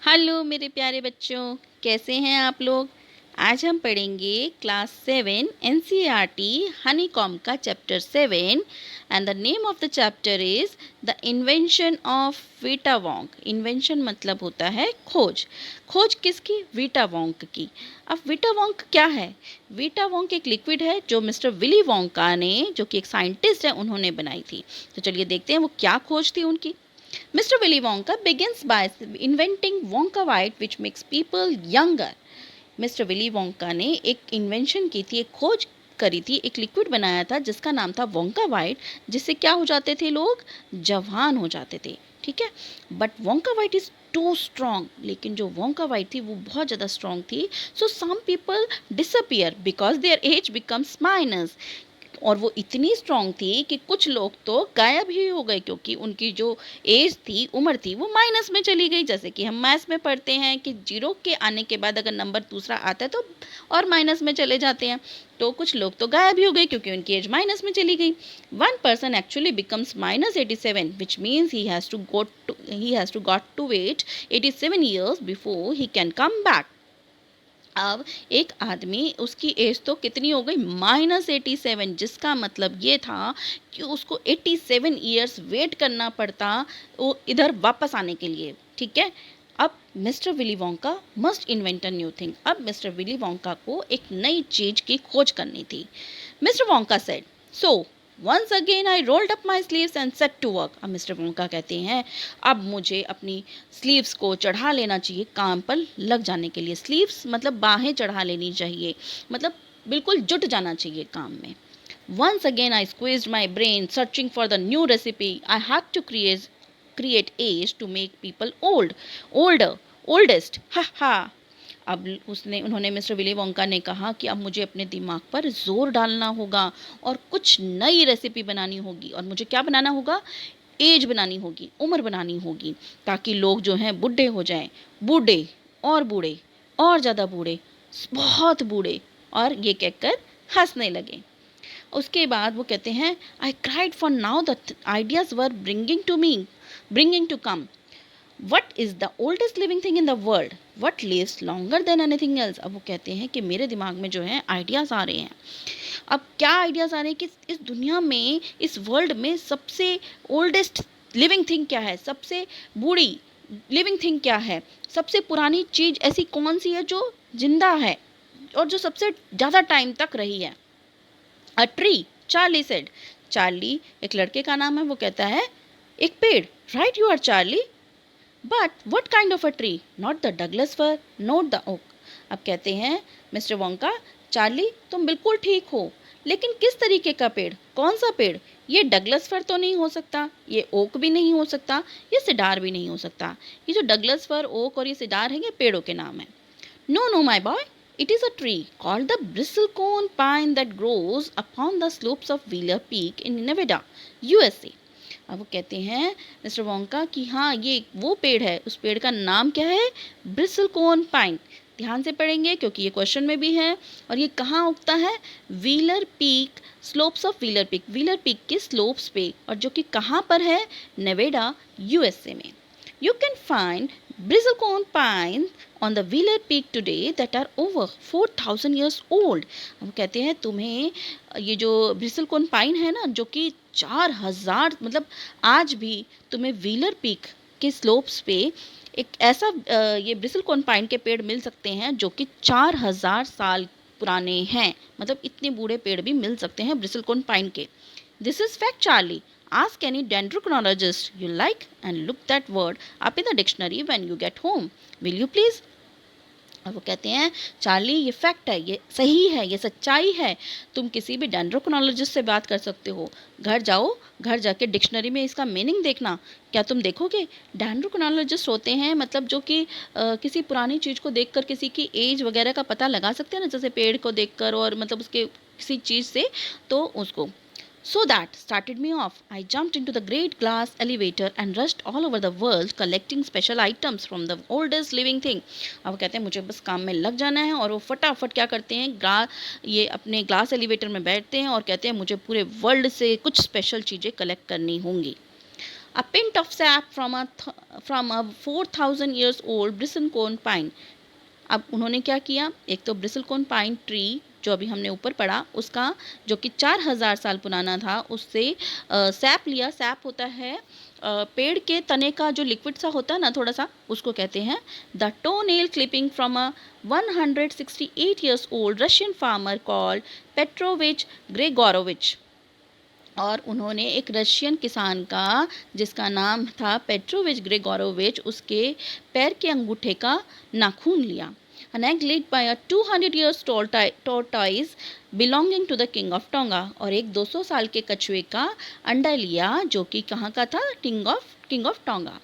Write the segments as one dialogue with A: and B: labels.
A: Hello मेरे प्यारे बच्चों, कैसे हैं आप लोग। आज हम पढ़ेंगे क्लास 7 एनसीईआरटी हनीकॉम्ब का chapter 7 and the name of the chapter is the invention of Vita Wong. Invention मतलब होता है खोज। खोज किसकी? वीटा वोंग की। अब वीटा वोंग क्या है? वीटा वोंग एक लिक्विड है जो मिस्टर विली वोंका ने, जो कि एक साइंटिस्ट है, उन्होंने बनाई थी। तो चलिए देखते हैं वो क्या खोज थी उनकी। Mr. Willy Wonka begins by inventing Wonka White which makes people younger. Mister Willy Wonka ने एक इन्वेंशन की थी, एक खोज करी थी, एक लिक्विड बनाया था जिसका नाम था वोंका वाइट, जिससे क्या हो जाते थे लोग? जवान हो जाते थे। ठीक है, but Wonka Vite is too strong. लेकिन जो वोंका वाइट थी वो बहुत ज़्यादा स्ट्रॉन्ग थी। So some people disappear because their age becomes minus. और वो इतनी स्ट्रांग थी कि कुछ लोग तो गायब ही हो गए, क्योंकि उनकी जो एज थी, उम्र थी, वो माइनस में चली गई। जैसे कि हम मैथ्स में पढ़ते हैं कि जीरो के आने के बाद अगर नंबर दूसरा आता है तो और माइनस में चले जाते हैं। तो कुछ लोग तो गायब ही हो गए क्योंकि उनकी एज माइनस में चली गई। One person actually becomes -87 which means he has to got to wait 87 years before he can come back. अब एक आदमी, उसकी एज तो कितनी हो गई? -87, जिसका मतलब ये था कि उसको 87 ईयर्स वेट करना पड़ता वो इधर वापस आने के लिए। ठीक है, अब mister Willy Wonka must invent a new thing. अब मिस्टर विली वोंका को एक नई चीज की खोज करनी थी। Mister Wonka said, so once again I rolled up my sleeves and set to work. अब मिस्टर वोंका कहते हैं, अब मुझे अपनी स्लीव्स को चढ़ा लेना चाहिए, काम पर लग जाने के लिए। स्लीव्स मतलब बाहें चढ़ा लेनी चाहिए, मतलब बिल्कुल जुट जाना चाहिए काम में। Once again I squeezed my brain searching for the new recipe I had to create as to make people oldest. हा हा। अब उन्होंने मिस्टर विली वोंका ने कहा कि अब मुझे अपने दिमाग पर जोर डालना होगा और कुछ नई रेसिपी बनानी होगी। और मुझे क्या बनाना होगा? एज बनानी होगी, उम्र बनानी होगी, ताकि लोग जो हैं बूढ़े हो जाएं। बूढ़े और ज़्यादा बूढ़े, बहुत बूढ़े, और ये कहकर हंसने लगे। उसके बाद वो कहते हैं, I cried for now the ideas were bringing to come. What is the oldest living thing in the world? What lives longer than anything else? अब वो कहते हैं कि मेरे दिमाग में जो है आइडियाज़ आ रहे हैं। अब क्या आइडियाज़ आ रहे हैं कि इस दुनिया में, इस वर्ल्ड में सबसे ओल्डेस्ट लिविंग थिंग क्या है? सबसे बूढ़ी लिविंग थिंग क्या है? सबसे पुरानी चीज़ ऐसी कौन सी है जो जिंदा है और जो सबसे ज़्यादा टाइम तक रही है? A tree, Charlie said. Charlie एक लड़के का नाम है। वो कहता है, एक पेड़। Right you are Charlie, but what kind of a tree? Not the Douglas fir, not the oak. अब कहते हैं मिस्टर वोंका, चार्ली तुम बिल्कुल ठीक हो, लेकिन किस तरीके का पेड़? कौन सा पेड़? ये डगलस फर तो नहीं हो सकता, ये ओक भी नहीं हो सकता, ये सिडार भी नहीं हो सकता। ये जो डगलस फर, ओक और ये सिडार है, ये पेड़ों के नाम है। No no my boy, it is a tree called the bristlecone pine that grows upon the slopes of Wheeler Peak in Nevada, USA. अब वो कहते हैं मिस्टर वोंका कि हाँ, ये वो पेड़ है। उस पेड़ का नाम क्या है? Bristlecone pine. ध्यान से पढ़ेंगे क्योंकि ये क्वेश्चन में भी है। और ये कहाँ उगता है? Wheeler peak, slopes of wheeler peak, wheeler peak के स्लोप्स पे, और जो कि कहाँ पर है? नेवेडा, यूएसए में। You can find bristlecone pines on the Wheeler Peak today that are over 4,000 years old. हम कहते हैं तुम्हें ये जो ब्रिसलकोन पाइन है ना, जो कि 4,000, मतलब आज भी तुम्हें व्हीलर पीक के स्लोप्स पे एक ऐसा ये ब्रिसलकोन पाइन के पेड़ मिल सकते हैं जो कि 4,000 साल पुराने हैं। मतलब इतने बूढ़े पेड़ भी मिल सकते हैं ब्रिसलकोन पाइन के। This is fact Charlie. Ask any dendrochronologist you like and look that word up in the dictionary when you get home. Will you please? और वो कहते हैं, चार्ली ये फैक्ट है, ये सही है, ये सच्चाई है। तुम किसी भी डेंड्रोक्रोनोलॉजिस्ट से बात कर सकते हो। घर जाओ, घर जाके डिक्शनरी में इसका मीनिंग देखना। क्या तुम देखोगे? डेंड्रोक्रोनोलॉजिस्ट होते हैं, मतलब जो कि किसी पुरानी चीज़ को देखकर किसी की एज वगैरह का पता लगा सकते हैं ना, जैसे पेड़ को देखकर और मतलब उसके किसी चीज़ से, तो उसको। So that started me off. I jumped into the great glass elevator and rushed all over the world collecting special items from the oldest living thing. अब कहते हैं मुझे बस काम में लग जाना है, और वो फटाफट क्या करते हैं, ये अपने ग्लास एलिवेटर में बैठते हैं और कहते हैं मुझे पूरे वर्ल्ड से कुछ स्पेशल चीज़ें कलेक्ट करनी होंगी। A pint of sap from a 4,000 years old bristlecone pine. अब उन्होंने क्या किया, एक तो ब्रिसलकोन पाइन ट्री जो अभी हमने ऊपर पढ़ा उसका, जो कि 4,000 साल पुराना था, उससे सैप लिया। सैप होता है पेड़ के तने का जो लिक्विड सा होता है ना, थोड़ा सा, उसको कहते हैं। The toe nail clipping from a 168 years old Russian farmer called Petrovich Gregorovich. और उन्होंने एक रशियन किसान का, जिसका नाम था पेट्रोविच ग्रेगोरोविच, उसके पैर के अंगूठे का नाखून लिया। An egg laid by a 200 years tortoise belonging to the king of Tonga। और एक 200 साल के कछुए का अंडा लिया जो कि कहाँ का था, king of Tonga.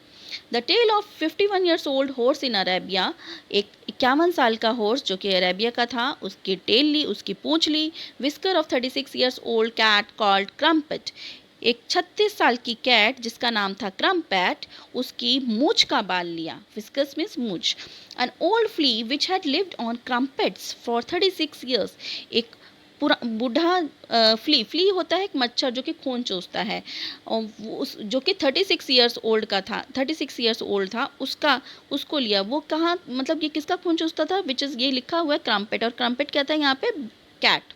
A: The tale of 51 years old horse in Arabia. एक 51 साल का हॉर्स जो कि अरेबिया का था, उसकी टेल ली, उसकी पूंछ ली। Whisker of 36 years old cat called Crumpet. एक 36 साल की कैट जिसका नाम था क्रम्पेट, उसकी मूछ का बाल लिया। विस्कस मीन्स मूछ। An old flea which had lived on Crumpets for 36 years। एक बूढ़ा फ्ली होता है एक मच्छर जो कि खून चूसता है, और उस जो कि 36 years old का था, 36 years old था, उसको लिया। वो कहाँ, मतलब ये किसका खून चूसता था, विच इज़, ये लिखा हुआ है क्रम्पेट, और क्रम्पेट क्या था यहाँ पे, cat.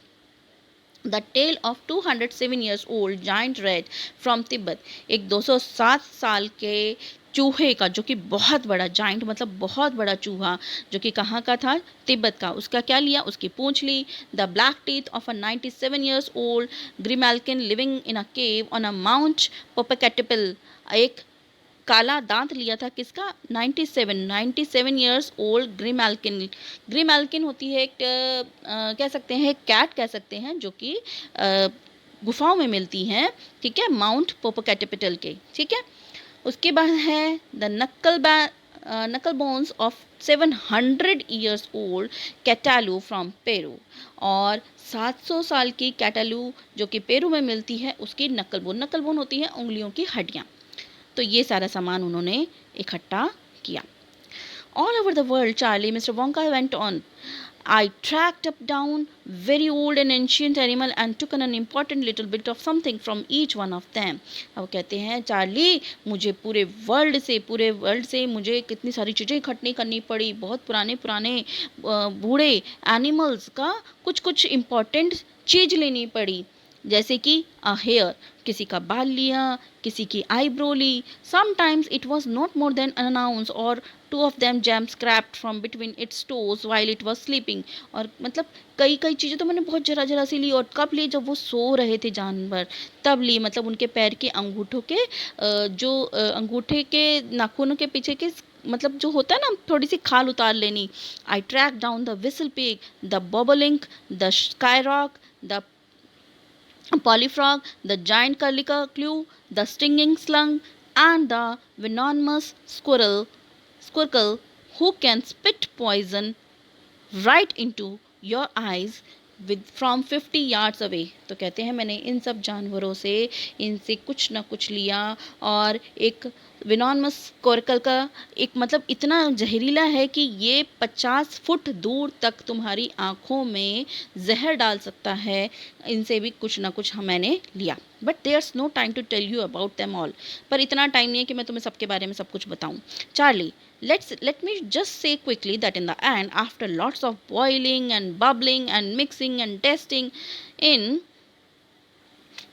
A: The tale of 207 years old giant rat from Tibet. एक 207 साल के चूहे का, जो कि बहुत बड़ा, जाइंट मतलब बहुत बड़ा चूहा, जो कि कहाँ का था, तिब्बत का, उसका क्या लिया, उसकी पूंछ ली। The black teeth of a 97 years old grimalkin living in a cave on a mount Popocatepetl. एक काला दांत लिया था किसका, 97 years old ग्रिमैल्किन होती है एक कह सकते हैं, कैट कह सकते हैं, जो कि गुफाओं में मिलती हैं, ठीक है, माउंट पोपोकेटिपिटल के, ठीक है। उसके बाद है the knuckle bones of 700 years old catalo from Peru. और 700 साल की कैटालू जो कि पेरू में मिलती है, उसकी नकल बोन होती है उंगलियों की हड्डियाँ। तो ये सारा सामान उन्होंने इकट्ठा किया। All over the world, Charlie, Mr. Wonka went on. I tracked up down very old and ancient animal and took an important little bit of something from each one of them. अब कहते हैं, Charlie, मुझे पूरे world से मुझे कितनी सारी चीज़ें इकट्ठी करनी पड़ी, बहुत पुराने बूढ़े एनिमल्स का कुछ इम्पोर्टेंट चीज़ लेनी पड़ी, जैसे कि अ हेयर, किसी का बाल लिया, किसी की आईब्रो ली। Sometimes it was not more than an ounce or two of them gem scraped from between its toes while it was sleeping. और मतलब कई चीज़ें तो मैंने बहुत जरा सी ली, और कब ली, जब वो सो रहे थे जानवर, तब ली। मतलब उनके पैर के अंगूठों के जो अंगूठे के नाखूनों के पीछे के, मतलब जो होता है ना, थोड़ी सी खाल उतार लेनी। I track down the whistle pig, the bobolink, the skyrock, द polyfrog, the giant curlicue, the stinging slug, and the venomous squirrel who can spit poison right into your eyes with from 50 yards away। तो कहते हैं मैंने इन सब जानवरों से, इनसे कुछ ना कुछ लिया, और एक विनॉर्मस कोरकल का एक, मतलब इतना जहरीला है कि ये 50 फुट दूर तक तुम्हारी आँखों में जहर डाल सकता है। इनसे भी कुछ ना कुछ मैंने लिया। But there's no time to tell you about them all. पर इतना टाइम नहीं है कि मैं तुम्हें सबके बारे में सब कुछ बताऊँ। Charlie, let me just say quickly that in the end, after lots of boiling and bubbling and mixing and testing in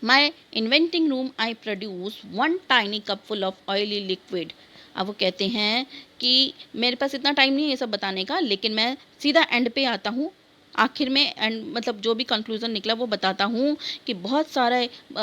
A: my inventing room, I produce one tiny cup full of oily liquid। अब वो कहते हैं कि मेरे पास इतना time नहीं है ये सब बताने का, लेकिन मैं सीधा एंड पे आता हूँ, आखिर में एंड, मतलब जो भी कंक्लूज़न निकला वो बताता हूँ कि बहुत सारा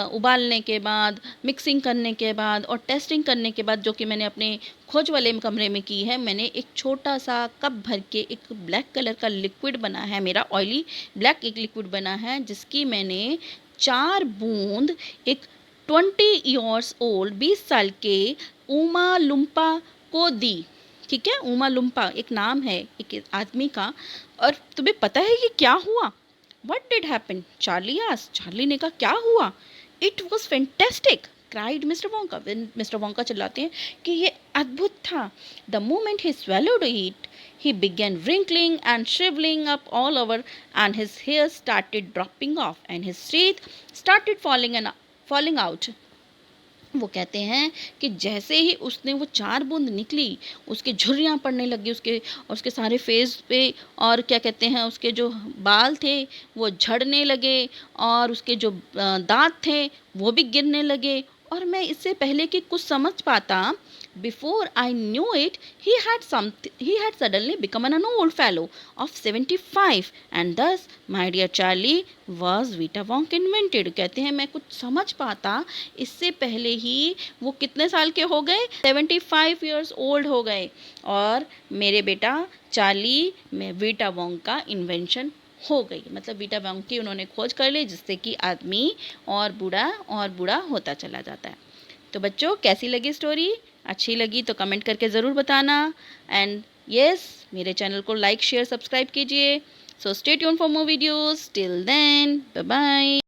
A: उबालने के बाद, मिक्सिंग करने के बाद और टेस्टिंग करने के बाद, जो कि मैंने अपने खोज वाले कमरे में की है, मैंने एक छोटा सा कप भर के एक ब्लैक कलर का लिक्विड बना है, मेरा ऑयली ब्लैक एक लिक्विड बना है, जिसकी मैंने 4 बूंद एक 20 years old 20 साल के उमा लुम्पा को दी। ठीक है, उमा लुम्पा एक नाम है एक आदमी का। और तुम्हें पता है ये क्या हुआ? What did happen? Charlie asked। Charlie ने कहा क्या हुआ? It was fantastic, cried Mr. Wonka। Mister Wonka चिल्लाते हैं कि ये अद्भुत था। The moment he swallowed it, he began wrinkling and shriveling up all over, and his hair started dropping off, and his teeth started falling out. वो कहते हैं कि जैसे ही उसने वो 4 बूँद निकली, उसकी झुर्रियाँ पड़ने लगी उसके सारे फेस पे, और क्या कहते हैं उसके जो बाल थे वो झड़ने लगे, और उसके जो दाँत थे वो भी गिरने लगे। और मैं इससे पहले कि कुछ समझ पाता, before I knew it, he had suddenly become an old fellow of 75, and thus my dear Charlie was Vita Wonk invented। कहते हैं मैं कुछ समझ पाता इससे पहले ही वो कितने साल के हो गए, 75 ईयर्स ओल्ड हो गए, और मेरे बेटा चार्ली में वीटा वोंक का इन्वेंशन हो गई। मतलब वीटा वोंक की उन्होंने खोज कर ली, जिससे कि आदमी और बूढ़ा होता चला जाता है। तो बच्चों, कैसी लगी स्टोरी? अच्छी लगी तो कमेंट करके ज़रूर बताना। एंड यस, मेरे चैनल को लाइक शेयर सब्सक्राइब कीजिए। So stay tune for more videos. Till then, bye bye.